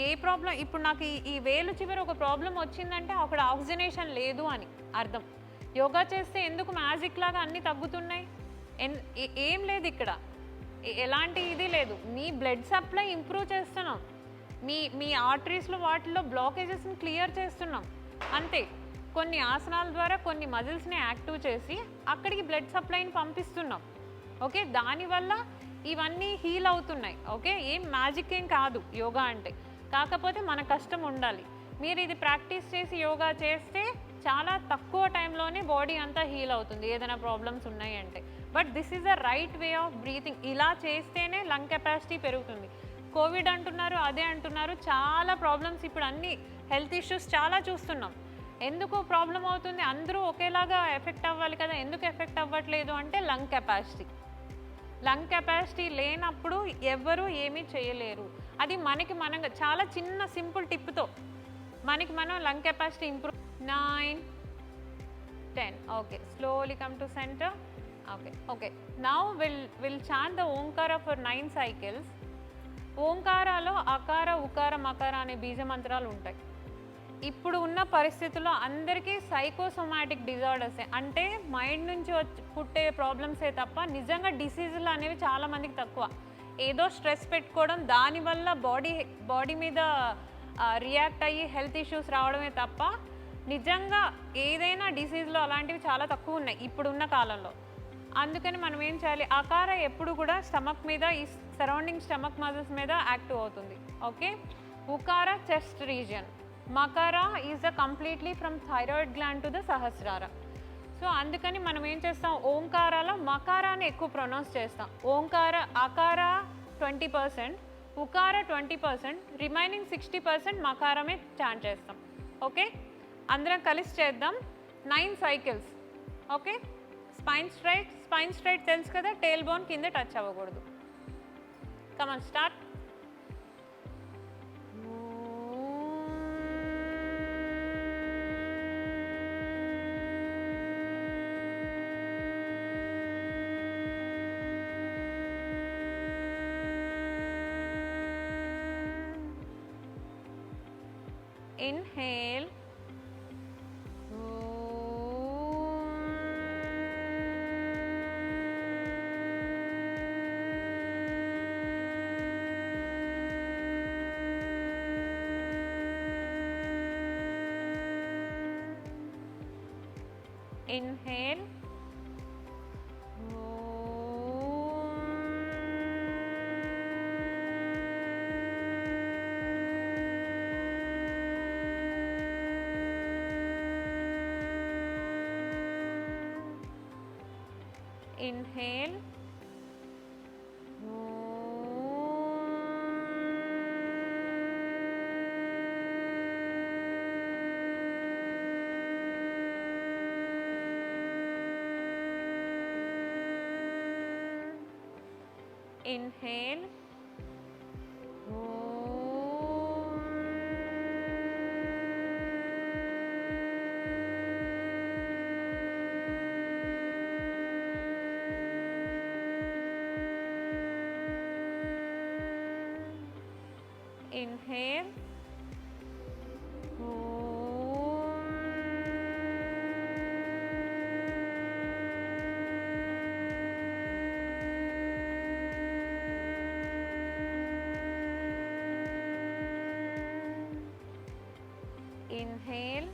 ఏ ప్రాబ్లం, ఇప్పుడు నాకు ఈ వేలు చివరి ఒక ప్రాబ్లం వచ్చిందంటే అక్కడ ఆక్సిజనేషన్ లేదు అని అర్థం. యోగా చేస్తే ఎందుకు మ్యాజిక్ లాగా అన్నీ తగ్గుతున్నాయి? ఏం లేదు ఇక్కడ, ఎలాంటి ఇది లేదు. మీ బ్లడ్ సప్లై ఇంప్రూవ్ చేస్తున్నాం, మీ ఆర్టరీస్లో వాటిల్లో బ్లాకేజెస్ని క్లియర్ చేస్తున్నాం అంతే. కొన్ని ఆసనాల ద్వారా కొన్ని మజిల్స్ని యాక్టివ్ చేసి అక్కడికి బ్లడ్ సప్లైని పంపిస్తున్నాం. ఓకే, దానివల్ల ఇవన్నీ హీల్ అవుతున్నాయి. ఓకే, ఏం మ్యాజిక్ ఏం కాదు యోగా అంటే, కాకపోతే మన కష్టం ఉండాలి. మీరు ఇది ప్రాక్టీస్ చేసి యోగా చేస్తే చాలా తక్కువ టైంలోనే బాడీ అంతా హీల్ అవుతుంది ఏదైనా ప్రాబ్లమ్స్ ఉన్నాయి అంటే. But this is the right way of breathing. ఇలా చేస్తేనే లంగ్ కెపాసిటీ పెరుగుతుంది. కోవిడ్ అంటున్నారు, అదే అంటున్నారు, చాలా ప్రాబ్లమ్స్ ఇప్పుడు అన్ని హెల్త్ ఇష్యూస్ చాలా చూస్తున్నాం. ఎందుకు ప్రాబ్లం అవుతుంది? అందరూ ఒకేలాగా ఎఫెక్ట్ అవ్వాలి కదా, ఎందుకు ఎఫెక్ట్ అవ్వట్లేదు అంటే లంగ్ కెపాసిటీ లేనప్పుడు ఎవ్వరూ ఏమీ చేయలేరు. అది మనం చాలా చిన్న సింపుల్ టిప్తో మనం lung capacity improve. 9, 10. Okay, slowly come to centre. Okay, now will chant the Omkara for 9 cycles. ఓంకారాలో అకార, ఉకార, మకార అనే బీజ మంత్రాలు ఉంటాయి. ఇప్పుడు ఉన్న పరిస్థితుల్లో అందరికీ సైకోసోమాటిక్ డిజార్డర్సే, అంటే మైండ్ నుంచి పుట్టే ప్రాబ్లమ్సే తప్ప నిజంగా డిసీజులు అనేవి చాలామందికి తక్కువ. ఏదో స్ట్రెస్ పెట్టుకోవడం, దానివల్ల బాడీ మీద రియాక్ట్ అయ్యి హెల్త్ ఇష్యూస్ రావడమే తప్ప నిజంగా ఏదైనా డిసీజ్లో అలాంటివి చాలా తక్కువ ఉన్నాయి ఇప్పుడున్న కాలంలో. అందుకని మనం ఏం చేయాలి? అకార ఎప్పుడు కూడా స్టమక్ మీద, ఈ సరౌండింగ్ స్టమక్ మజిల్స్ మీద యాక్టివ్ అవుతుంది. ఓకే, ఉకార చెస్ట్ రీజియన్, మకారా is completely from thyroid gland to the Sahasrara. So అందుకని మనం ఏం చేస్తాం? ఓంకారాలో మకారాన్ని ఎక్కువ ప్రొనౌన్స్ చేస్తాం. అకార 20%, ఉకార 20%, రిమైనింగ్ 60% మకారమే చాంట్ చేస్తాం. ఓకే, అందరం కలిసి చేద్దాం. 9 cycles. ఓకే, స్పైన్ స్ట్రైట్ తెలుసు కదా, టేల్ బోన్ కింద టచ్ అవ్వకూడదు. Come on, start. Inhale. Inhale. Inhale. Inhale. Inhale, inhale,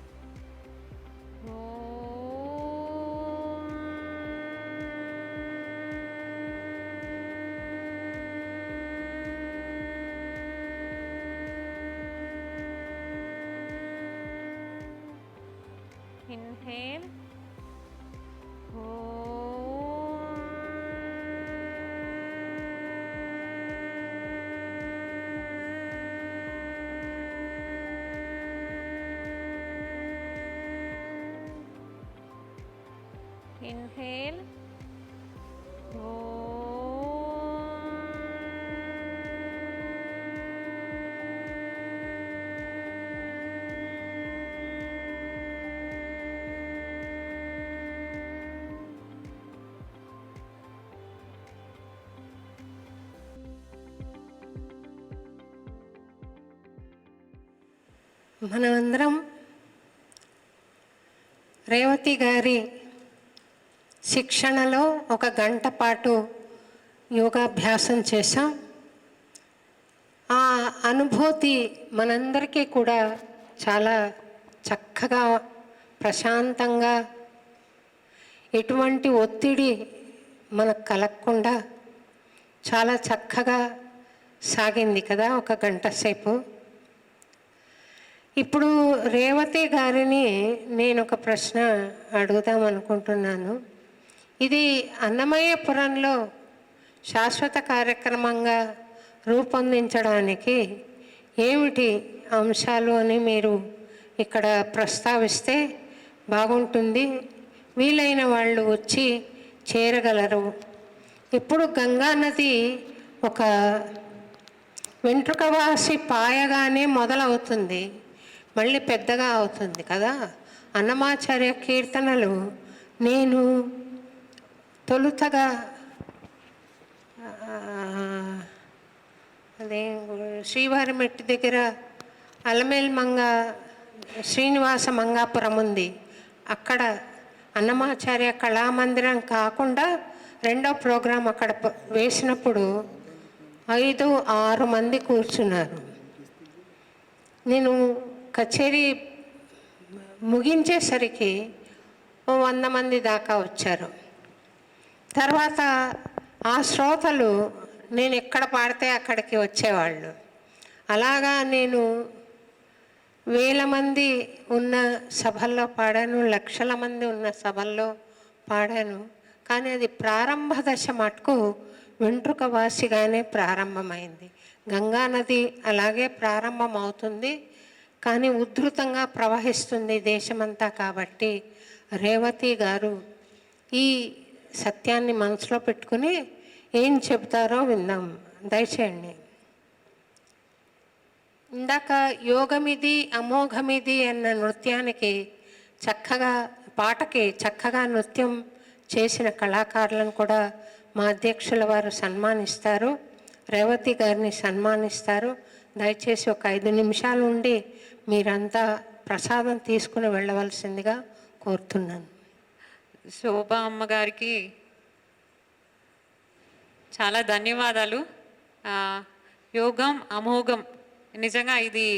inhale, inhale, మనమందరం రేవతి గారి శిక్షణలో 1 గంట పాటు యోగాభ్యాసం చేశాం. ఆ అనుభూతి మనందరికీ కూడా చాలా చక్కగా, ప్రశాంతంగా, ఎటువంటి ఒత్తిడి మనకు కలగకుండా చాలా చక్కగా సాగింది కదా 1 గంట సేపు. ఇప్పుడు రేవతి గారిని నేను ఒక ప్రశ్న అడుగుదాం అనుకుంటున్నాను. ఇది అన్నమయ్యపురంలో శాశ్వత కార్యక్రమంగా రూపొందించడానికి ఏమిటి అంశాలు అని మీరు ఇక్కడ ప్రస్తావిస్తే బాగుంటుంది. వీలైన వాళ్ళు వచ్చి చేరగలరు. ఇప్పుడు గంగా నది ఒక వెంట్రుకవాసి పాయగానే మొదలవుతుంది, మళ్ళీ పెద్దగా అవుతుంది కదా. అన్నమాచార్య కీర్తనలు నేను తొలుతగా అదే శ్రీవారి మెట్టి దగ్గర అలమేల్ మంగ శ్రీనివాస మంగాపురం ఉంది, అక్కడ అన్నమాచార్య కళామందిరం కాకుండా 2వ ప్రోగ్రాం అక్కడ వేసినప్పుడు 5-6 మంది కూర్చున్నారు. నేను కచేరీ ముగించేసరికి 100 మంది దాకా వచ్చారు. తర్వాత ఆ శ్రోతలు నేను ఎక్కడ పాడితే అక్కడికి వచ్చేవాళ్ళు. అలాగా నేను వేల మంది ఉన్న సభల్లో పాడాను, లక్షల మంది ఉన్న సభల్లో పాడాను. కానీ అది ప్రారంభ దశ మటుకు వెంట్రుకవాసిగానే ప్రారంభమైంది. గంగానది అలాగే ప్రారంభమవుతుంది, కానీ ఉధృతంగా ప్రవహిస్తుంది దేశమంతా. కాబట్టి రేవతి గారు ఈ సత్యాన్ని మనసులో పెట్టుకుని ఏం చెబుతారో విందాం, దయచేయండి. ఇందాక యోగమిది అమోఘమిది అన్న నృత్యానికి చక్కగా, పాటకి చక్కగా నృత్యం చేసిన కళాకారులను కూడా మా అధ్యక్షుల వారు సన్మానిస్తారు, రేవతి గారిని సన్మానిస్తారు. దయచేసి ఒక 5 నిమిషాలు ఉండి మీరంతా ప్రసాదం తీసుకుని వెళ్ళవలసిందిగా కోరుతున్నాను. శోభా అమ్మగారికి చాలా ధన్యవాదాలు. యోగం అమోఘం, నిజంగా ఇది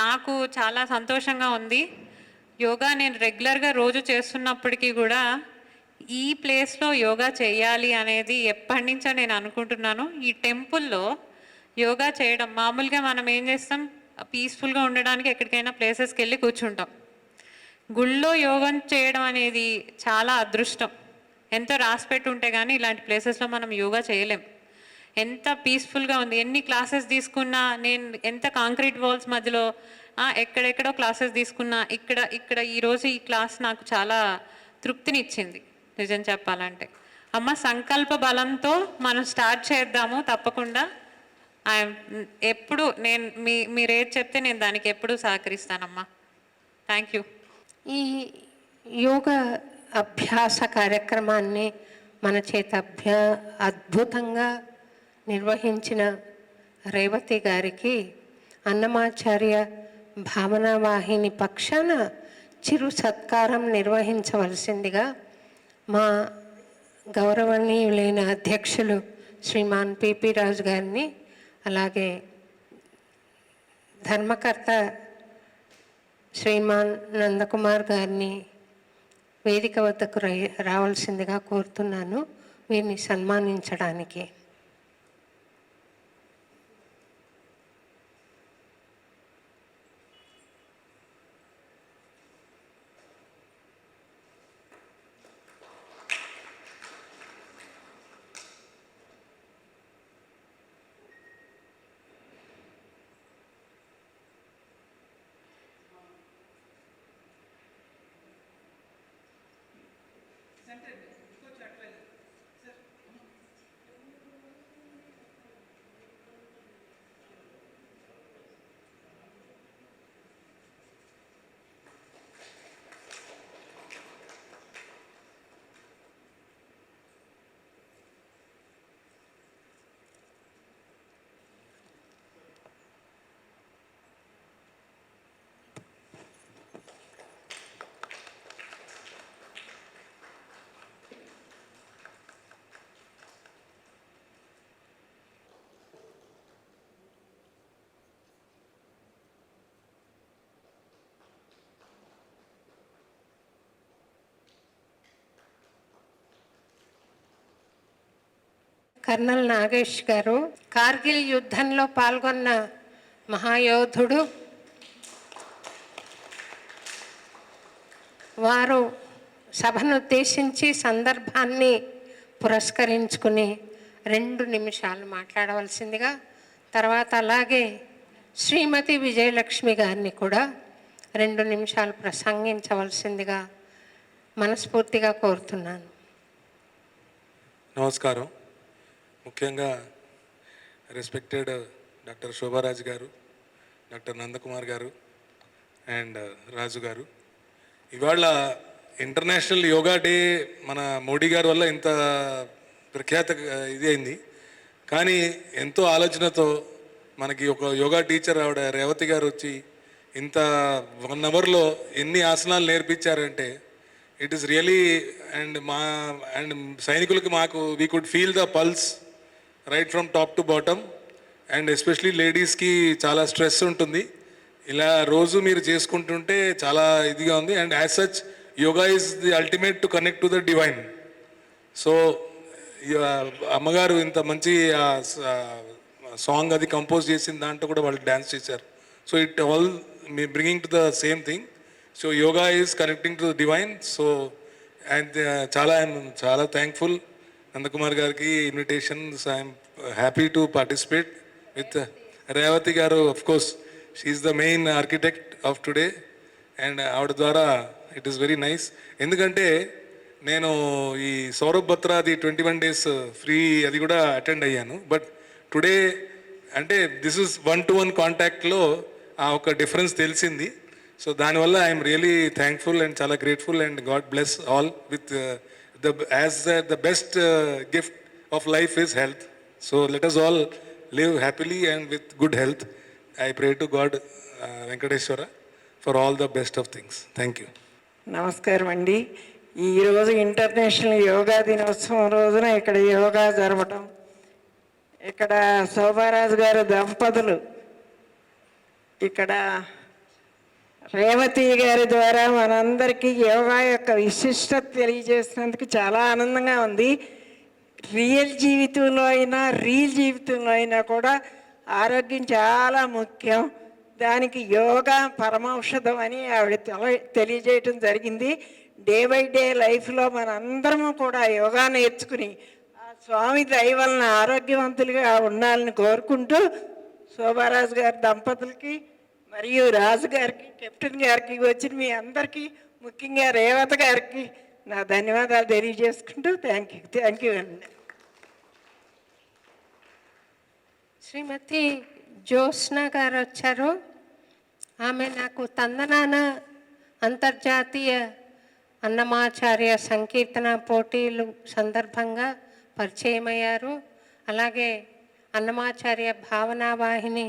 నాకు చాలా సంతోషంగా ఉంది. యోగా నేను రెగ్యులర్గా రోజు చేస్తున్నప్పటికీ కూడా ఈ ప్లేస్లో యోగా చేయాలి అనేది ఎప్పటి నుంచో నేను అనుకుంటున్నాను. ఈ టెంపుల్లో యోగా చేయడం, మామూలుగా మనం ఏం చేస్తాం, పీస్ఫుల్గా ఉండడానికి ఎక్కడికైనా ప్లేసెస్కి వెళ్ళి కూర్చుంటాం. గుళ్ళో యోగం చేయడం అనేది చాలా అదృష్టం. ఎంతో రాసిపెట్టి ఉంటే కానీ ఇలాంటి ప్లేసెస్లో మనం యోగా చేయలేం. ఎంత పీస్ఫుల్గా ఉంది. ఎన్ని క్లాసెస్ తీసుకున్నా, నేను ఎంత కాంక్రీట్ వాల్స్ మధ్యలో ఎక్కడెక్కడో క్లాసెస్ తీసుకున్నా, ఇక్కడ ఈరోజు ఈ క్లాస్ నాకు చాలా తృప్తినిచ్చింది నిజం చెప్పాలంటే. అమ్మ సంకల్ప బలంతో మనం స్టార్ట్ చేద్దాము తప్పకుండా. ఎప్పుడు నేను మీరేది చెప్తే నేను దానికి ఎప్పుడు సహకరిస్తానమ్మా. Thank you. ఈ యోగ అభ్యాస కార్యక్రమాన్ని మన చేత అద్భుతంగా నిర్వహించిన రేవతి గారికి అన్నమాచార్య భావనా వాహిని పక్షాన చిరు సత్కారం నిర్వహించవలసిందిగా మా గౌరవనీయులైన అధ్యక్షులు శ్రీమాన్ పిపి రాజు గారిని, అలాగే ధర్మకర్త శ్రీమాన్ నందకుమార్ గారిని వేదిక వద్దకు రావాల్సిందిగా కోరుతున్నాను వీరిని సన్మానించడానికి. కర్నల్ నాగేష్ గారు కార్గిల్ యుద్ధంలో పాల్గొన్న మహాయోధుడు. వారు సభను ఉద్దేశించి సందర్భాన్ని పురస్కరించుకుని 2 నిమిషాలు మాట్లాడవలసిందిగా, తర్వాత అలాగే శ్రీమతి విజయలక్ష్మి గారిని కూడా 2 నిమిషాలు ప్రసంగించవలసిందిగా మనస్ఫూర్తిగా కోరుతున్నాను. నమస్కారం. ముఖ్యంగా రెస్పెక్టెడ్ డాక్టర్ శోభారాజ్ గారు, డాక్టర్ నందకుమార్ గారు అండ్ రాజు గారు, ఇవాళ ఇంటర్నేషనల్ యోగా డే మన మోడీ గారి వల్ల ఇంత ప్రఖ్యాత ఇది అయింది. కానీ ఎంతో ఆలోచనతో మనకి ఒక యోగా టీచర్ ఆవిడ రేవతి గారు వచ్చి ఇంత 1 అవర్లో ఎన్ని ఆసనాలు నేర్పించారంటే ఇట్ ఈస్ రియలీ అండ్ సైనికులకి మాకు we could feel the pulse right from top to bottom. And especially లేడీస్కి చాలా స్ట్రెస్ ఉంటుంది. ఇలా రోజు మీరు చేసుకుంటుంటే చాలా ఇదిగా ఉంది. And as such yoga is the ultimate to connect to the divine. So అమ్మగారు ఇంత మంచి సాంగ్ అది కంపోజ్ చేసిన దాంట్లో కూడా వాళ్ళు డ్యాన్స్ చేశారు. So it all me bringing to the same thing. So yoga is connecting to the divine. So and చాలా థ్యాంక్ఫుల్ నందకుమార్ గారికి invitations. I'm happy to participate with Revathi గారు. Of course she is the main architect of today and ఆవిడ ద్వారా it is very nice. ఎందుకంటే నేను ఈ Saurabh బత్రాది 21 days free అది కూడా అటెండ్ అయ్యాను. బట్ టుడే అంటే దిస్ ఇస్ 1-to-1 కాంటాక్ట్లో ఆ ఒక డిఫరెన్స్ తెలిసింది. సో దానివల్ల ఐఎమ్ రియలీ థ్యాంక్ఫుల్ అండ్ చాలా grateful and God bless all with the best gift of life is health. So let us all live happily and with good health. I pray to God Venkateshwara for all the best of things. Thank you. నమస్కారం అండి. ఈరోజు international yoga దినోత్సవం రోజున ఇక్కడ యోగా జరపటం, ఇక్కడ శోభారాజు గారు దంపతులు ఇక్కడ రేవతి గారి ద్వారా మనందరికీ యోగా యొక్క విశిష్టత తెలియజేసినందుకు చాలా ఆనందంగా ఉంది. రియల్ జీవితంలో అయినా కూడా ఆరోగ్యం చాలా ముఖ్యం. దానికి యోగా పరమౌషధం అని ఆవిడ తెలియజేయటం జరిగింది. డే బై డే లైఫ్లో మనందరము కూడా యోగా నేర్చుకుని ఆ స్వామి దయ వలన ఆరోగ్యవంతులుగా ఉండాలని కోరుకుంటూ శోభారాజు గారి దంపతులకి మరియు రాజు గారికి, కెప్టెన్ గారికి, వచ్చిన మీ అందరికీ, ముఖ్యంగా రేవత గారికి నా ధన్యవాదాలు తెలియజేసుకుంటూ థ్యాంక్ యూ అండి. శ్రీమతి జ్యోత్స్న గారు వచ్చారు. ఆమె నాకు తందనాన అంతర్జాతీయ అన్నమాచార్య సంకీర్తన పోటీలు సందర్భంగా పరిచయం అయ్యారు. అలాగే అన్నమాచార్య భావనా వాహిని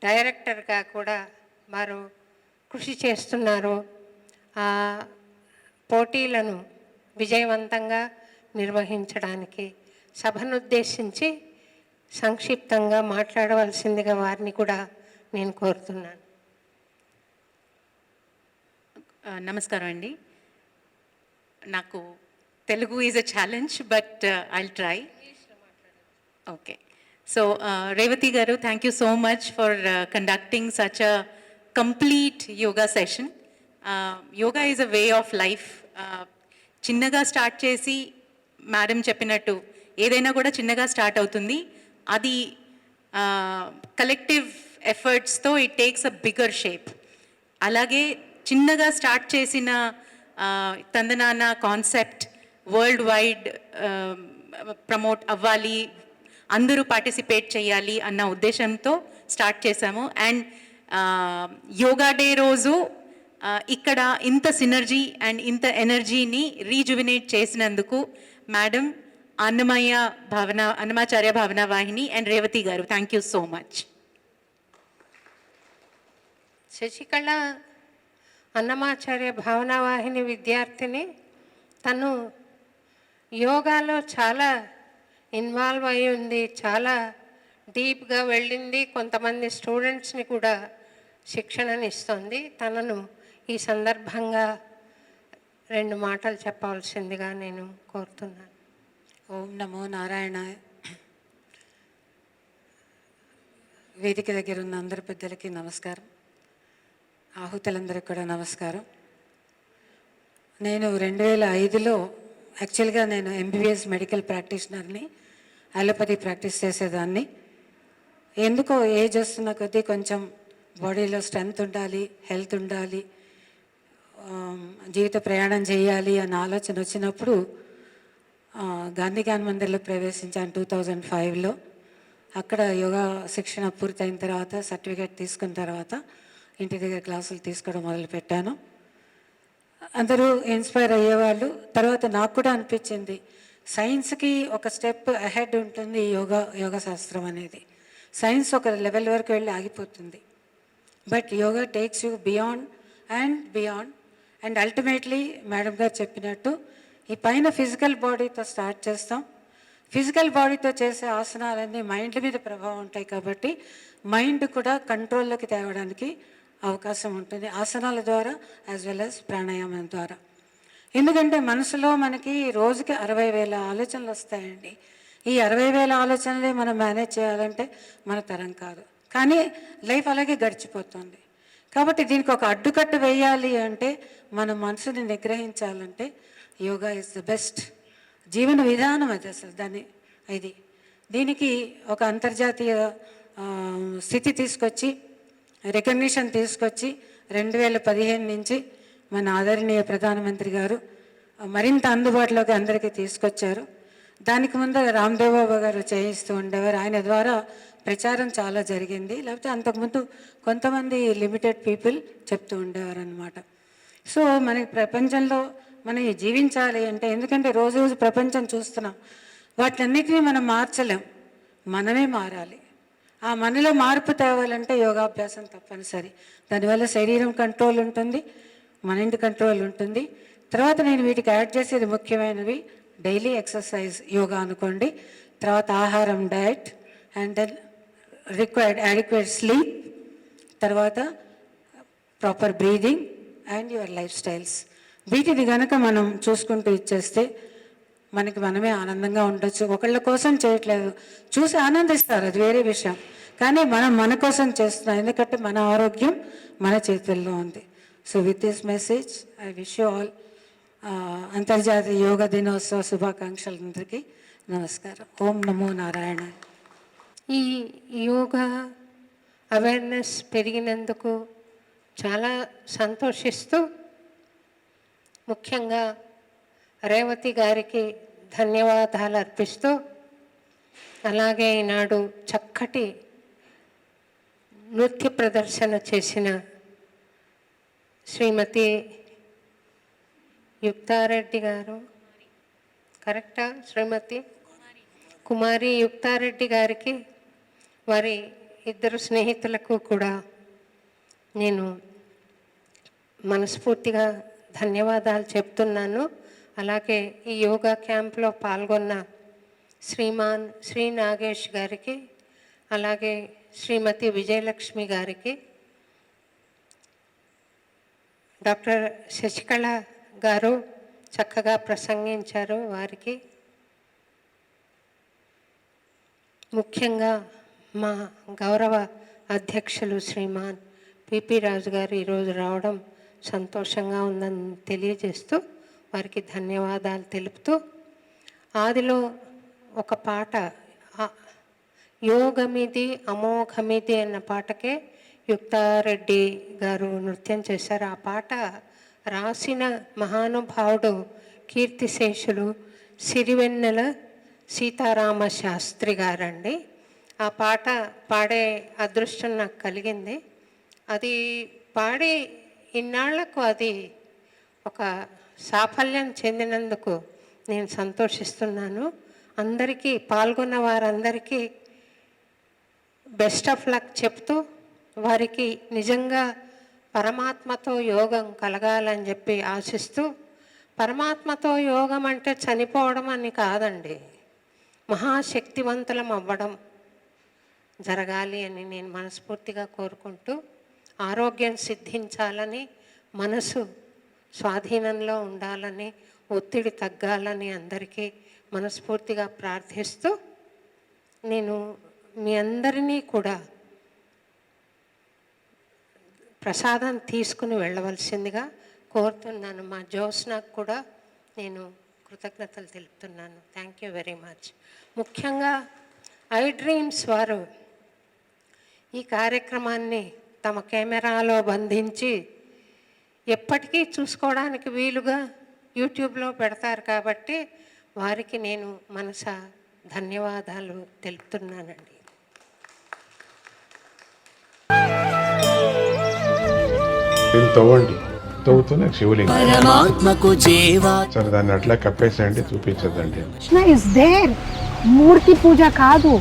డైరెక్టర్గా కూడా వారు కృషి చేస్తున్నారు. ఆ పోటీలను విజయవంతంగా నిర్వహించడానికి సభనుద్దేశించి సంక్షిప్తంగా మాట్లాడవలసిందిగా వారిని కూడా నేను కోరుతున్నాను. నమస్కారం అండి. నాకు Telugu is a challenge, but I'll try. Okay. So Revathi గారు, thank you so much for conducting such a complete yoga session. Yoga is a way of life. చిన్నగా స్టార్ట్ చేసి మేడం చెప్పినట్టు ఏదైనా కూడా చిన్నగా స్టార్ట్ అవుతుంది. అది కలెక్టివ్ ఎఫర్ట్స్తో it takes a bigger shape. అలాగే చిన్నగా స్టార్ట్ చేసిన తందనాన కాన్సెప్ట్ వరల్డ్ వైడ్ ప్రమోట్ అవ్వాలి, అందరూ పార్టిసిపేట్ చేయాలి అన్న ఉద్దేశంతో స్టార్ట్ చేశాము. అండ్ యోగా డే రోజు ఇక్కడ ఇంత సినర్జీ అండ్ ఇంత ఎనర్జీని రీజువినేట్ చేసినందుకు మేడం, అన్నమాచార్య భావన వాహిని అండ్ రేవతి గారు, thank you so much. Sasikala Annamacharya Bhavanavahini విద్యార్థిని. తను యోగాలో చాలా ఇన్వాల్వ్ అయి ఉంది, చాలా డీప్గా వెళ్ళింది, కొంతమంది స్టూడెంట్స్ని కూడా శిక్షణని ఇస్తుంది. తనను ఈ సందర్భంగా 2 మాటలు చెప్పవలసిందిగా నేను కోరుతున్నాను. ఓం నమో నారాయణాయ. వేదిక దగ్గర ఉన్న అందరి పెద్దలకి నమస్కారం, ఆహుతులందరికీ కూడా నమస్కారం. నేను 2005లో యాక్చువల్గా నేను ఎంబీబీఎస్ మెడికల్ ప్రాక్టీషనర్ని, అలోపతి ప్రాక్టీస్ చేసేదాన్ని. ఎందుకో ఏజ్ వస్తున్న కొద్దీ కొంచెం బాడీలో స్ట్రెంగ్త్ ఉండాలి, హెల్త్ ఉండాలి, జీవిత ప్రయాణం చేయాలి అన్న ఆలోచన వచ్చినప్పుడు గాంధీ జ్ఞాన మందిర్లో ప్రవేశించాను 2005లో. అక్కడ యోగా శిక్షణ పూర్తయిన తర్వాత సర్టిఫికేట్ తీసుకున్న తర్వాత ఇంటి దగ్గర క్లాసులు తీసుకోవడం మొదలుపెట్టాను. అందరూ ఇన్స్పైర్ అయ్యేవాళ్ళు. తర్వాత నాకు కూడా అనిపించింది సైన్స్కి ఒక స్టెప్ అహెడ్ ఉంటుంది యోగా శాస్త్రం అనేది. సైన్స్ ఒక లెవెల్ వరకు వెళ్ళి ఆగిపోతుంది, but yoga takes you beyond and beyond. And ultimately madam గారు చెప్పినట్టు ఈ పైన ఫిజికల్ బాడీతో స్టార్ట్ చేస్తాం. ఫిజికల్ బాడీతో చేసే ఆసనాలన్నీ మైండ్ మీద ప్రభావం ఉంటాయి కాబట్టి మైండ్ కూడా కంట్రోల్లోకి తేవడానికి అవకాశం ఉంటుంది ఆసనాల ద్వారా యాజ్ వెల్ యాజ్ ప్రాణాయామం ద్వారా. ఎందుకంటే మనసులో మనకి రోజుకి 60,000 ఆలోచనలు వస్తాయండి. ఈ 60,000 ఆలోచనలే మనం మేనేజ్ చేయాలంటే మన తరం కాదు, కానీ లైఫ్ అలాగే గడిచిపోతుంది. కాబట్టి దీనికి ఒక అడ్డుకట్ట వేయాలి అంటే మన మనసుని నిగ్రహించాలంటే యోగా ఇస్ ద బెస్ట్ జీవన విధానం. అది అసలు దీనికి ఒక అంతర్జాతీయ స్థితి తీసుకొచ్చి, రికగ్నిషన్ తీసుకొచ్చి 2015 నుంచి మన ఆదరణీయ ప్రధానమంత్రి గారు మరింత అందుబాటులోకి అందరికీ తీసుకొచ్చారు. దానికి ముందు రామ్దేవ్ బాబా గారు చేయిస్తూ ఉండేవారు, ఆయన ద్వారా ప్రచారం చాలా జరిగింది. లేకపోతే అంతకుముందు కొంతమంది లిమిటెడ్ పీపుల్ చెప్తూ ఉండేవారు అనమాట. సో మనకి ప్రపంచంలో మనం జీవించాలి అంటే, ఎందుకంటే రోజు రోజు ప్రపంచం చూస్తున్నాం, వాటిలన్నిటినీ మనం మార్చలేం, మనమే మారాలి. ఆ మనలో మార్పు తేవాలంటే యోగాభ్యాసం తప్పనిసరి. దానివల్ల శరీరం కంట్రోల్ ఉంటుంది, మైండ్ కంట్రోల్ ఉంటుంది. తర్వాత నేను వీటికి యాడ్ చేసేది ముఖ్యమైనవి డైలీ ఎక్సర్సైజ్ యోగా అనుకోండి, తర్వాత ఆహారం diet, and then required adequate sleep, తర్వాత proper breathing and your lifestyles. వీటిని కనుక మనం చూసుకుంటూ ఇచ్చేస్తే మనకి మనమే ఆనందంగా ఉండొచ్చు. ఒకళ్ళ కోసం చేయట్లేదు, చూసి ఆనందిస్తారు, అది వేరే విషయం, కానీ మనం మన కోసం చేస్తున్నాం, ఎందుకంటే మన ఆరోగ్యం మన చేతుల్లో ఉంది. So with this message I wish you all అంతర్జాతీయ యోగా దినోత్సవ శుభాకాంక్షలు. అందరికీ నమస్కారం. ఓం నమో నారాయణ. ఈ యోగా అవేర్నెస్ పెరిగినందుకు చాలా సంతోషిస్తూ, ముఖ్యంగా రేవతి గారికి ధన్యవాదాలు అర్పిస్తూ, అలాగే ఈనాడు చక్కటి నృత్య ప్రదర్శన చేసిన శ్రీమతి యుక్తారెడ్డి గారు, కరెక్టా? శ్రీమతి కుమారి యుక్తారెడ్డి గారికి వారి ఇద్దరు స్నేహితులకు కూడా నేను మనస్ఫూర్తిగా ధన్యవాదాలు చెప్తున్నాను. అలాగే ఈ యోగా క్యాంప్లో పాల్గొన్న శ్రీమాన్ శ్రీ నాగేష్ గారికి, అలాగే శ్రీమతి విజయలక్ష్మి గారికి, డాక్టర్ శశికళ గారు చక్కగా ప్రసంగించారు, వారికి ముఖ్యంగా మా గౌరవ అధ్యక్షులు శ్రీమాన్ పిపి రాజు గారు ఈరోజు రావడం సంతోషంగా ఉందని తెలియజేస్తూ వారికి ధన్యవాదాలు తెలుపుతూ, ఆదిలో ఒక పాట యోగమిది అమోఘమిది అన్న పాటకే యుక్తారెడ్డి గారు నృత్యం చేశారు. ఆ పాట రాసిన మహానుభావుడు కీర్తిశేషులు సిరివెన్నెల సీతారామ శాస్త్రి గారండి. ఆ పాట పాడే అదృష్టం నాకు కలిగింది. అది పాడి ఇన్నాళ్లకు అది ఒక సాఫల్యం చెందినందుకు నేను సంతోషిస్తున్నాను. అందరికీ పాల్గొన్న వారందరికీ బెస్ట్ ఆఫ్ లక్ చెప్తూ, వారికి నిజంగా పరమాత్మతో యోగం కలగాలని చెప్పి ఆశిస్తూ, పరమాత్మతో యోగం అంటే చనిపోవడం అని కాదండి, మహాశక్తివంతులం అవ్వడం జరగాలి అని నేను మనస్ఫూర్తిగా కోరుకుంటూ, ఆరోగ్యం సిద్ధించాలని, మనసు స్వాధీనంలో ఉండాలని, ఒత్తిడి తగ్గాలని అందరికీ మనస్ఫూర్తిగా ప్రార్థిస్తూ, నేను మీ అందరినీ కూడా ప్రసాదం తీసుకుని వెళ్ళవలసిందిగా కోరుతున్నాను. మా జోస్నాకు కూడా నేను కృతజ్ఞతలు తెలుపుతున్నాను. Thank you very much. ముఖ్యంగా ఐ డ్రీమ్స్ వారు ఈ కార్యక్రమాన్ని తమ కెమెరాలో బంధించి ఎప్పటికీ చూసుకోవడానికి వీలుగా యూట్యూబ్లో పెడతారు కాబట్టి వారికి నేను మనసా ధన్యవాదాలు తెలుపుతున్నానండి. తవ్వండి, తవ్వుతున్న శివలింగం సరే దాన్ని అట్లా కప్పేసేయండి, చూపించదండి. Krishna is there. మూర్తి పూజ కాదు,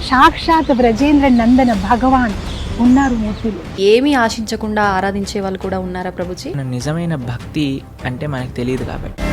సాక్షాత్ బ్రజేంద్ర నందన భగవాన్ ఉన్నారు మూర్తిలో. ఏమీ ఆశించకుండా ఆరాధించే వాళ్ళు కూడా ఉన్నారా ప్రభుజీ? నిజమైన భక్తి అంటే మనకు తెలియదు కాబట్టి